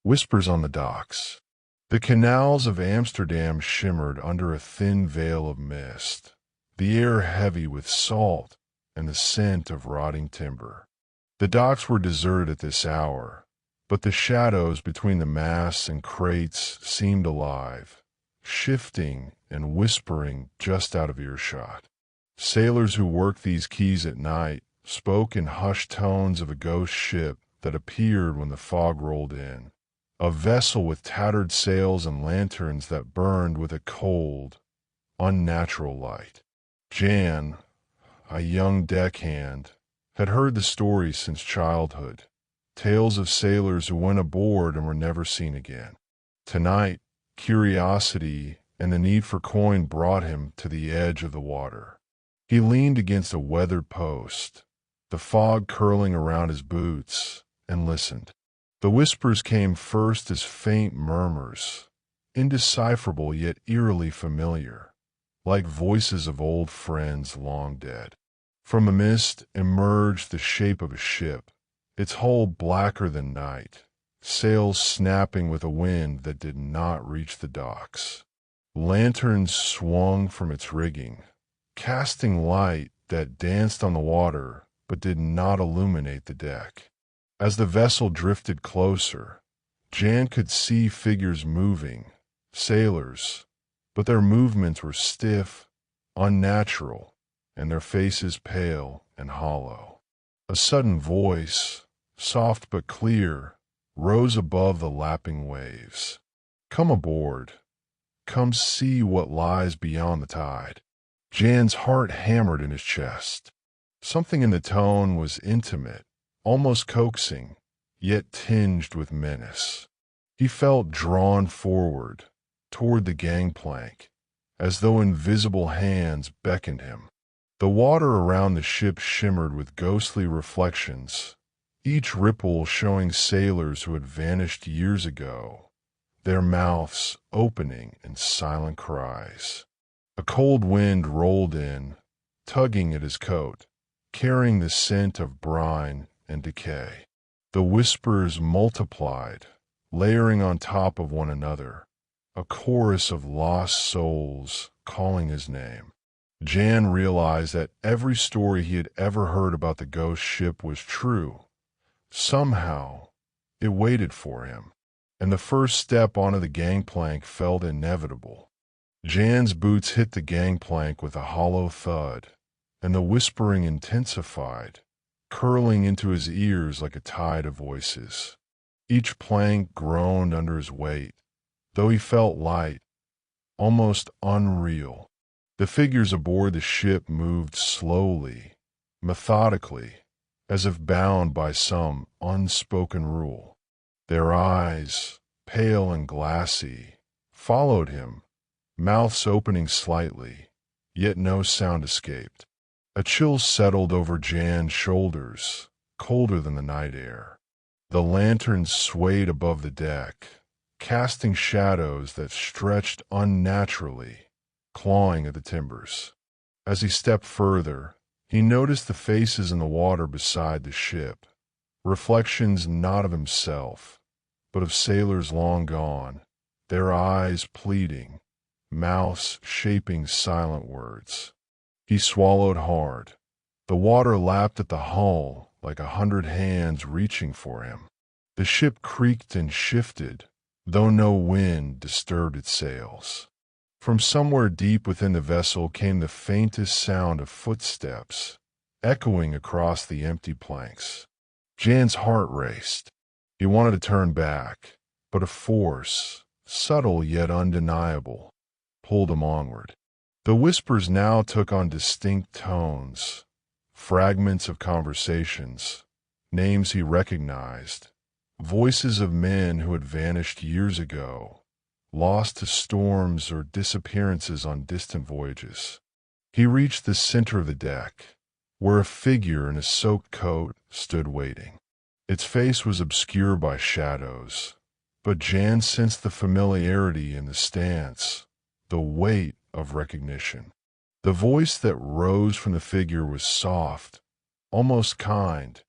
Whispers on the docks. The canals of Amsterdam shimmered under a thin veil of mist, the air heavy with salt and the scent of rotting timber. The docks were deserted at this hour, but the shadows between the masts and crates seemed alive, shifting and whispering just out of earshot. Sailors who worked these quays at night spoke in hushed tones of a ghost ship that appeared when the fog rolled in, a vessel with tattered sails and lanterns that burned with a cold, unnatural light. Jan, a young deckhand, had heard the story since childhood, tales of sailors who went aboard and were never seen again. Tonight, curiosity and the need for coin brought him to the edge of the water. He leaned against a weathered post, the fog curling around his boots, and listened. The whispers came first as faint murmurs, indecipherable yet eerily familiar, like voices of old friends long dead. From a mist emerged the shape of a ship, its hull blacker than night, sails snapping with a wind that did not reach the docks. Lanterns swung from its rigging, casting light that danced on the water but did not illuminate the deck. As the vessel drifted closer, Jan could see figures moving, sailors, but their movements were stiff, unnatural, and their faces pale and hollow. A sudden voice, soft but clear, rose above the lapping waves. "Come aboard. Come see what lies beyond the tide." Jan's heart hammered in his chest. Something in the tone was intimate, almost coaxing, yet tinged with menace. He felt drawn forward, toward the gangplank, as though invisible hands beckoned him. The water around the ship shimmered with ghostly reflections, each ripple showing sailors who had vanished years ago, their mouths opening in silent cries. A cold wind rolled in, tugging at his coat, carrying the scent of brine and decay. The whispers multiplied, layering on top of one another, a chorus of lost souls calling his name. Jan realized that every story he had ever heard about the ghost ship was true. Somehow, it waited for him, and the first step onto the gangplank felt inevitable. Jan's boots hit the gangplank with a hollow thud, and the whispering intensified, curling into his ears like a tide of voices. Each plank groaned under his weight, though he felt light, almost unreal. The figures aboard the ship moved slowly, methodically, as if bound by some unspoken rule. Their eyes, pale and glassy, followed him, mouths opening slightly, yet no sound escaped. A chill settled over Jan's shoulders, colder than the night air. The lanterns swayed above the deck, casting shadows that stretched unnaturally, clawing at the timbers. As he stepped further, he noticed the faces in the water beside the ship, reflections not of himself, but of sailors long gone, their eyes pleading, mouths shaping silent words. He swallowed hard. The water lapped at the hull like 100 hands reaching for him. The ship creaked and shifted, though no wind disturbed its sails. From somewhere deep within the vessel came the faintest sound of footsteps, echoing across the empty planks. Jan's heart raced. He wanted to turn back, but a force, subtle yet undeniable, pulled him onward. The whispers now took on distinct tones, fragments of conversations, names he recognized, voices of men who had vanished years ago, lost to storms or disappearances on distant voyages. He reached the center of the deck, where a figure in a soaked coat stood waiting. Its face was obscured by shadows, but Jan sensed the familiarity in the stance, the weight of recognition. The voice that rose from the figure was soft, almost kind,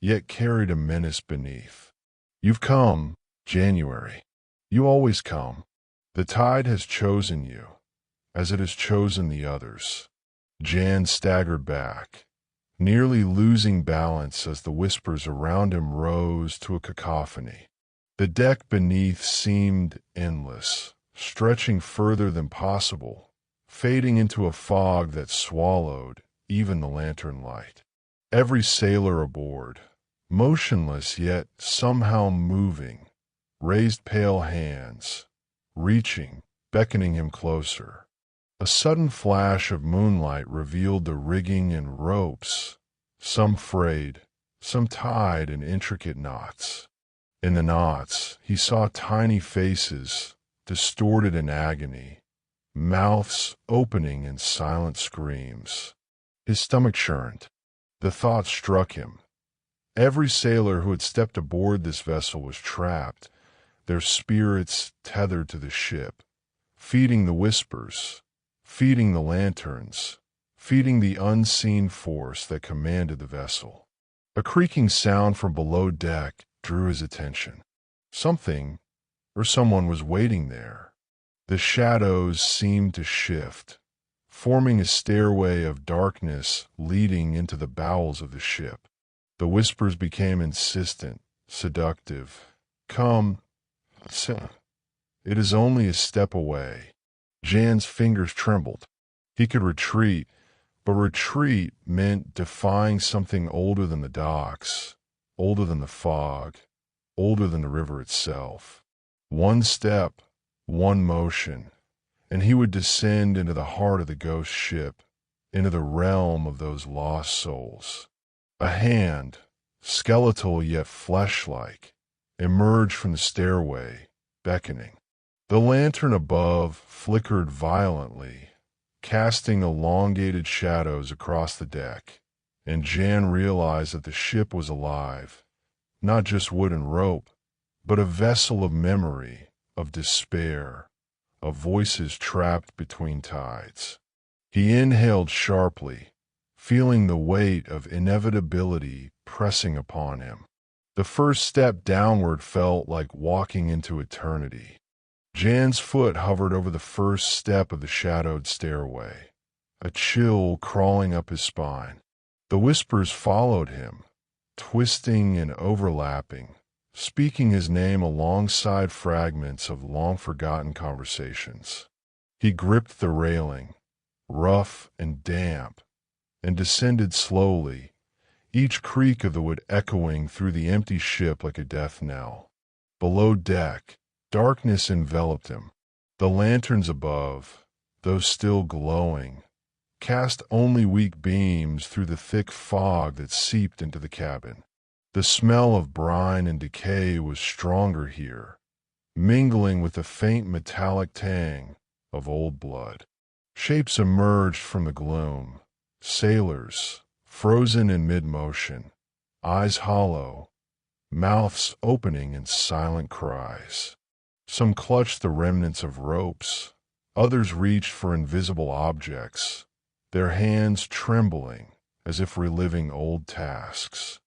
yet carried a menace beneath. "You've come," January. You always come. The tide has chosen you, as it has chosen the others. Jan staggered back, nearly losing balance as the whispers around him rose to a cacophony. The deck beneath seemed endless, stretching further than possible, fading into a fog that swallowed even the lantern light. Every sailor aboard, motionless yet somehow moving, raised pale hands, reaching, beckoning him closer. A sudden flash of moonlight revealed the rigging and ropes, some frayed, some tied in intricate knots. In the knots, he saw tiny faces, distorted in agony, mouths opening in silent screams. His stomach churned. The thought struck him. Every sailor who had stepped aboard this vessel was trapped, their spirits tethered to the ship, feeding the whispers, feeding the lanterns, feeding the unseen force that commanded the vessel. A creaking sound from below deck drew his attention. Something, or someone, was waiting there. The shadows seemed to shift, forming a stairway of darkness leading into the bowels of the ship. The whispers became insistent, seductive. Come, it is only a step away. Jan's fingers trembled. He could retreat, but retreat meant defying something older than the docks, older than the fog, older than the river itself. One step, one motion, and he would descend into the heart of the ghost ship, into the realm of those lost souls. A hand, skeletal yet flesh-like, emerged from the stairway, beckoning. The lantern above flickered violently, casting elongated shadows across the deck, and Jan realized that the ship was alive, not just wood and rope, but a vessel of memory, of despair, of voices trapped between tides. He inhaled sharply, feeling the weight of inevitability pressing upon him. The first step downward felt like walking into eternity. Jan's foot hovered over the first step of the shadowed stairway, a chill crawling up his spine. The whispers followed him, twisting and overlapping, speaking his name alongside fragments of long-forgotten conversations. He gripped the railing, rough and damp, and descended slowly, each creak of the wood echoing through the empty ship like a death knell. Below deck, darkness enveloped him. The lanterns above, though still glowing, cast only weak beams through the thick fog that seeped into the cabin. The smell of brine and decay was stronger here, mingling with the faint metallic tang of old blood. Shapes emerged from the gloom, sailors, frozen in mid-motion, eyes hollow, mouths opening in silent cries. Some clutched the remnants of ropes, others reached for invisible objects, their hands trembling as if reliving old tasks.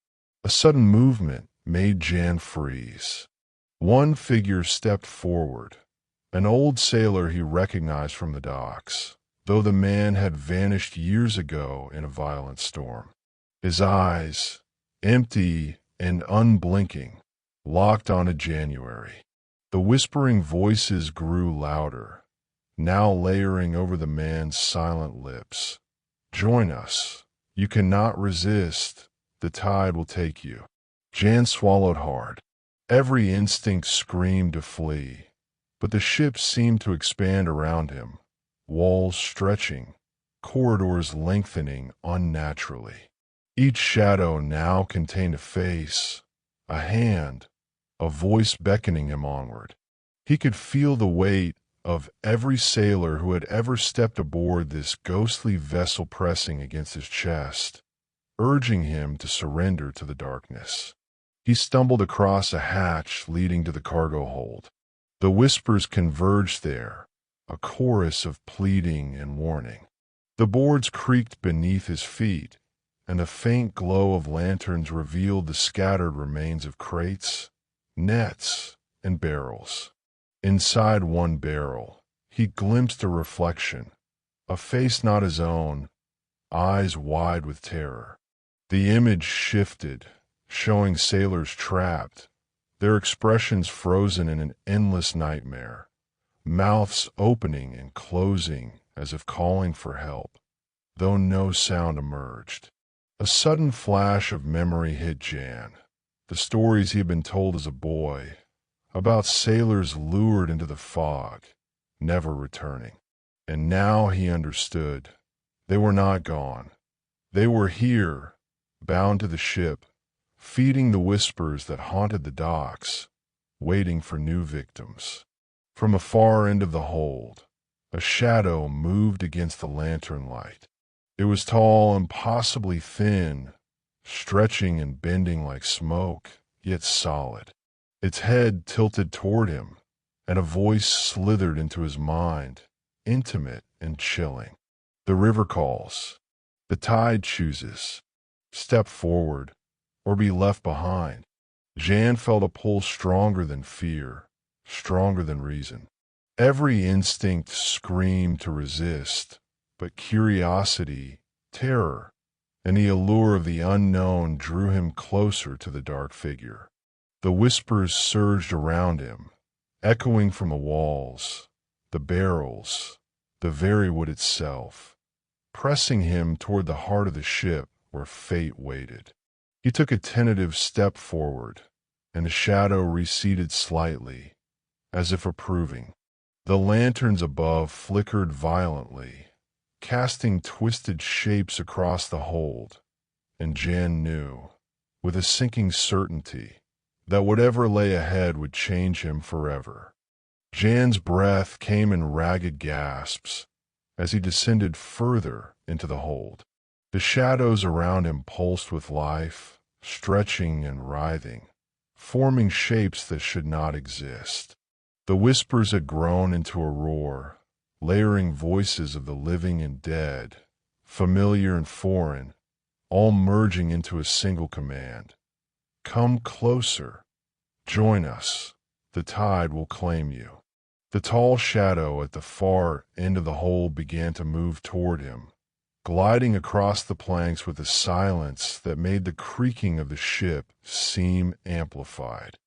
A sudden movement made Jan freeze. One figure stepped forward, an old sailor he recognized from the docks, though the man had vanished years ago in a violent storm. His eyes, empty and unblinking, locked onto January. The whispering voices grew louder, now layering over the man's silent lips. Join us. You cannot resist. The tide will take you. Jan swallowed hard. Every instinct screamed to flee, but the ship seemed to expand around him, walls stretching, corridors lengthening unnaturally. Each shadow now contained a face, a hand, a voice beckoning him onward. He could feel the weight of every sailor who had ever stepped aboard this ghostly vessel pressing against his chest, urging him to surrender to the darkness. He stumbled across a hatch leading to the cargo hold. The whispers converged there, a chorus of pleading and warning. The boards creaked beneath his feet, and a faint glow of lanterns revealed the scattered remains of crates, nets, and barrels. Inside one barrel, he glimpsed a reflection, a face not his own, eyes wide with terror. The image shifted, showing sailors trapped, their expressions frozen in an endless nightmare, mouths opening and closing as if calling for help, though no sound emerged. A sudden flash of memory hit Jan, the stories he had been told as a boy, about sailors lured into the fog, never returning. And now he understood. They were not gone. They were here, bound to the ship, feeding the whispers that haunted the docks, waiting for new victims. From a far end of the hold, a shadow moved against the lantern light. It was tall, impossibly thin, stretching and bending like smoke, yet solid. Its head tilted toward him, and a voice slithered into his mind, intimate and chilling. The river calls. The tide chooses. Step forward, or be left behind. Jan felt a pull stronger than fear, stronger than reason. Every instinct screamed to resist, but curiosity, terror, and the allure of the unknown drew him closer to the dark figure. The whispers surged around him, echoing from the walls, the barrels, the very wood itself, pressing him toward the heart of the ship where fate waited. He took a tentative step forward, and the shadow receded slightly, as if approving. The lanterns above flickered violently, casting twisted shapes across the hold, and Jan knew, with a sinking certainty, that whatever lay ahead would change him forever. Jan's breath came in ragged gasps as he descended further into the hold. The shadows around him pulsed with life, stretching and writhing, forming shapes that should not exist. The whispers had grown into a roar, layering voices of the living and dead, familiar and foreign, all merging into a single command. Come closer. Join us. The tide will claim you. The tall shadow at the far end of the hole began to move toward him, gliding across the planks with a silence that made the creaking of the ship seem amplified.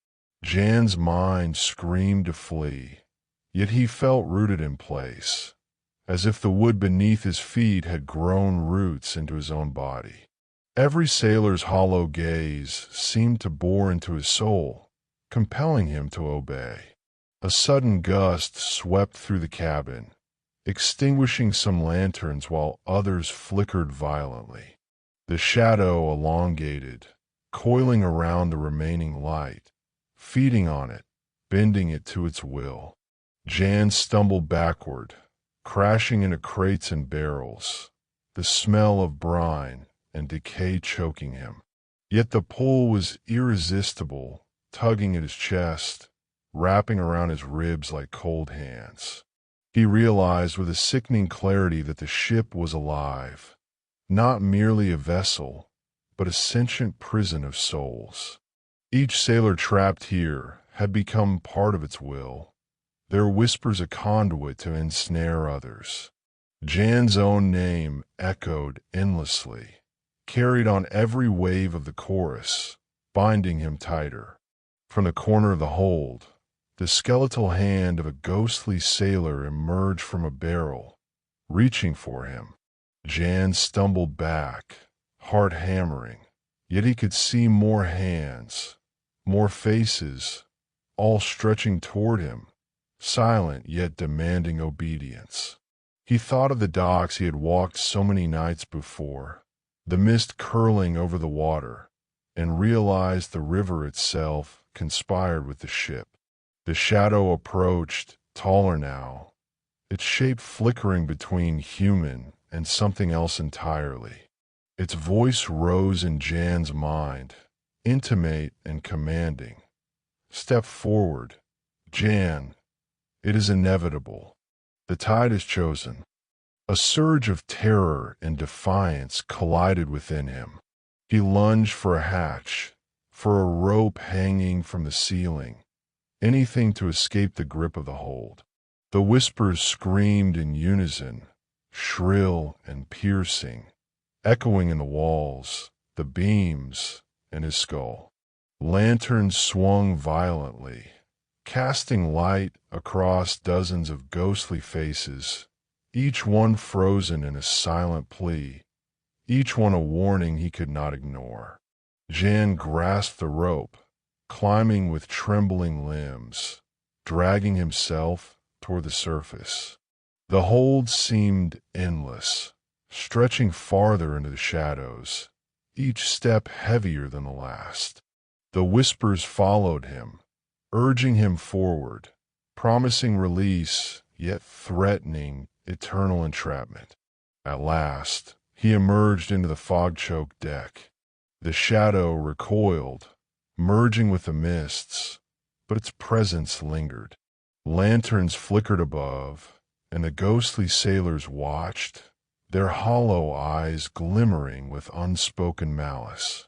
Jan's mind screamed to flee, yet he felt rooted in place, as if the wood beneath his feet had grown roots into his own body. Every sailor's hollow gaze seemed to bore into his soul, compelling him to obey. A sudden gust swept through the cabin, extinguishing some lanterns while others flickered violently. The shadow elongated, coiling around the remaining light, feeding on it, bending it to its will. Jan stumbled backward, crashing into crates and barrels, the smell of brine and decay choking him. Yet the pull was irresistible, tugging at his chest, wrapping around his ribs like cold hands. He realized with a sickening clarity that the ship was alive, not merely a vessel, but a sentient prison of souls. Each sailor trapped here had become part of its will, their whispers a conduit to ensnare others. Jan's own name echoed endlessly, carried on every wave of the chorus, binding him tighter. From the corner of the hold, the skeletal hand of a ghostly sailor emerged from a barrel, reaching for him. Jan stumbled back, heart hammering, yet he could see more hands, more faces, all stretching toward him, silent yet demanding obedience. He thought of the docks he had walked so many nights before, the mist curling over the water, and realized the river itself conspired with the ship. The shadow approached, taller now, its shape flickering between human and something else entirely. Its voice rose in Jan's mind, intimate and commanding. Step forward, Jan. It is inevitable. The tide is chosen. A surge of terror and defiance collided within him. He lunged for a hatch, for a rope hanging from the ceiling, anything to escape the grip of the hold. The whispers screamed in unison, shrill and piercing, echoing in the walls, the beams, and his skull. Lanterns swung violently, casting light across dozens of ghostly faces, each one frozen in a silent plea, each one a warning he could not ignore. Jan grasped the rope, climbing with trembling limbs, dragging himself toward the surface. The hold seemed endless, stretching farther into the shadows, each step heavier than the last. The whispers followed him, urging him forward, promising release, yet threatening eternal entrapment. At last, he emerged into the fog-choked deck. The shadow recoiled, merging with the mists, but its presence lingered. Lanterns flickered above, and the ghostly sailors watched, their hollow eyes glimmering with unspoken malice.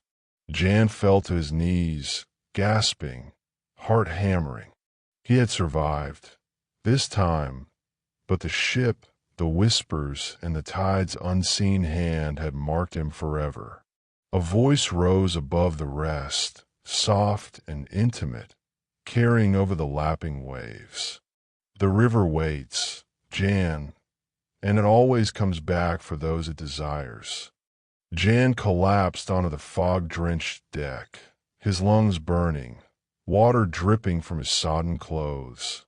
Jan fell to his knees, gasping, heart hammering. He had survived, this time, but the ship, the whispers, and the tide's unseen hand had marked him forever. A voice rose above the rest, soft and intimate, carrying over the lapping waves. The river waits, Jan, and it always comes back for those it desires. Jan collapsed onto the fog-drenched deck, his lungs burning, water dripping from his sodden clothes,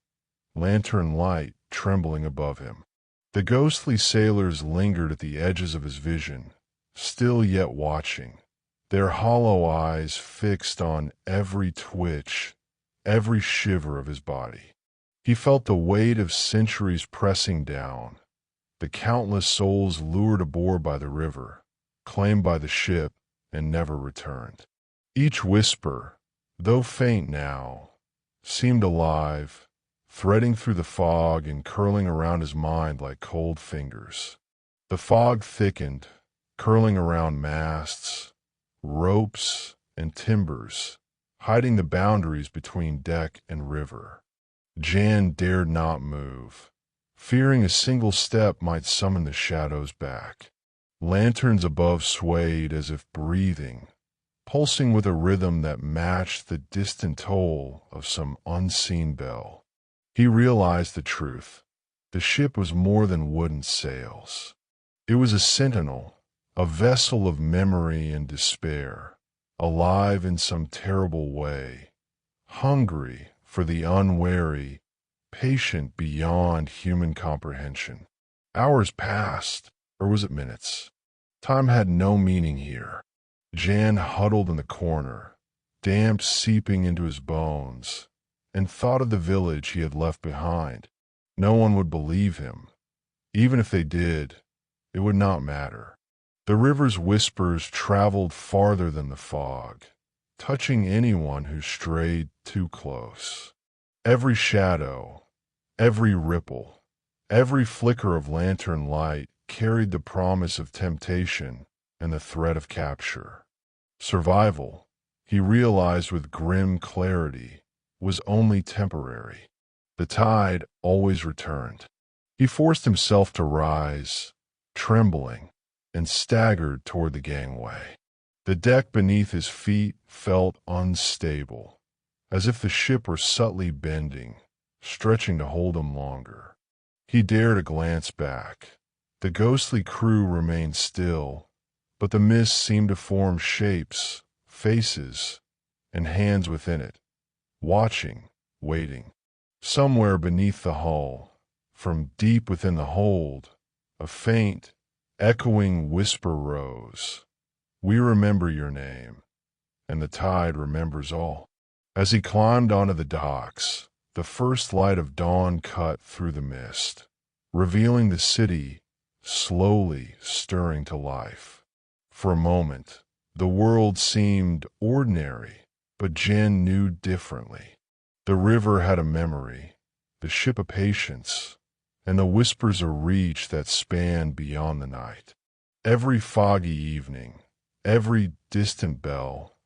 lantern light trembling above him. The ghostly sailors lingered at the edges of his vision, still yet watching, their hollow eyes fixed on every twitch, every shiver of his body. He felt the weight of centuries pressing down, the countless souls lured aboard by the river, claimed by the ship, and never returned. Each whisper, though faint now, seemed alive, threading through the fog and curling around his mind like cold fingers. The fog thickened, curling around masts, ropes, and timbers, hiding the boundaries between deck and river. Jan dared not move, fearing a single step might summon the shadows back. Lanterns above swayed as if breathing, pulsing with a rhythm that matched the distant toll of some unseen bell. He realized the truth. The ship was more than wooden sails. It was a sentinel, a vessel of memory and despair, alive in some terrible way, hungry for the unwary, patient beyond human comprehension. Hours passed, or was it minutes? Time had no meaning here. Jan huddled in the corner, damp seeping into his bones, and thought of the village he had left behind. No one would believe him. Even if they did, it would not matter. The river's whispers traveled farther than the fog, touching anyone who strayed too close. Every shadow, every ripple, every flicker of lantern light carried the promise of temptation and the threat of capture. Survival, he realized with grim clarity, was only temporary. The tide always returned. He forced himself to rise, trembling, and staggered toward the gangway. The deck beneath his feet felt unstable, as if the ship were subtly bending, stretching to hold him longer. He dared a glance back. The ghostly crew remained still, but the mist seemed to form shapes, faces, and hands within it, watching, waiting. Somewhere beneath the hull, from deep within the hold, a faint, echoing whisper rose. "We remember your name, and the tide remembers all." As he climbed onto the docks, the first light of dawn cut through the mist, revealing the city slowly stirring to life. For a moment, the world seemed ordinary, but Jen knew differently. The river had a memory, the ship a patience, and the whispers a reach that spanned beyond the night. Every foggy evening, every distant bell,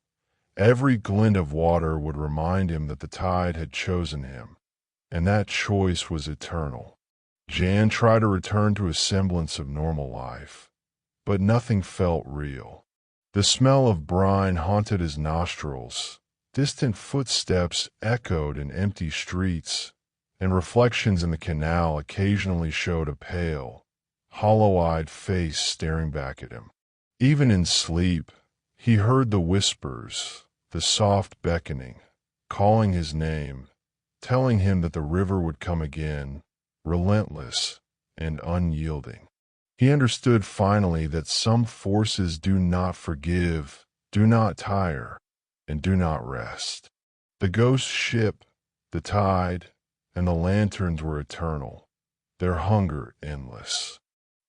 Every glint of water would remind him that the tide had chosen him, and that choice was eternal. Jan tried to return to a semblance of normal life, but nothing felt real. The smell of brine haunted his nostrils. Distant footsteps echoed in empty streets, and reflections in the canal occasionally showed a pale, hollow-eyed face staring back at him. Even in sleep, he heard the whispers, the soft beckoning, calling his name, telling him that the river would come again, relentless and unyielding. He understood finally that some forces do not forgive, do not tire, and do not rest. The ghost ship, the tide, and the lanterns were eternal, their hunger endless.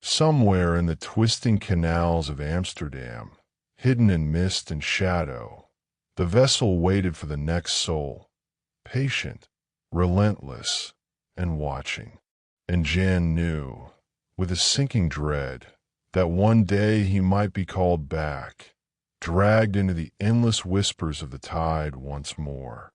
Somewhere in the twisting canals of Amsterdam, hidden in mist and shadow, the vessel waited for the next soul, patient, relentless, and watching. And Jan knew, with a sinking dread, that one day he might be called back, dragged into the endless whispers of the tide once more.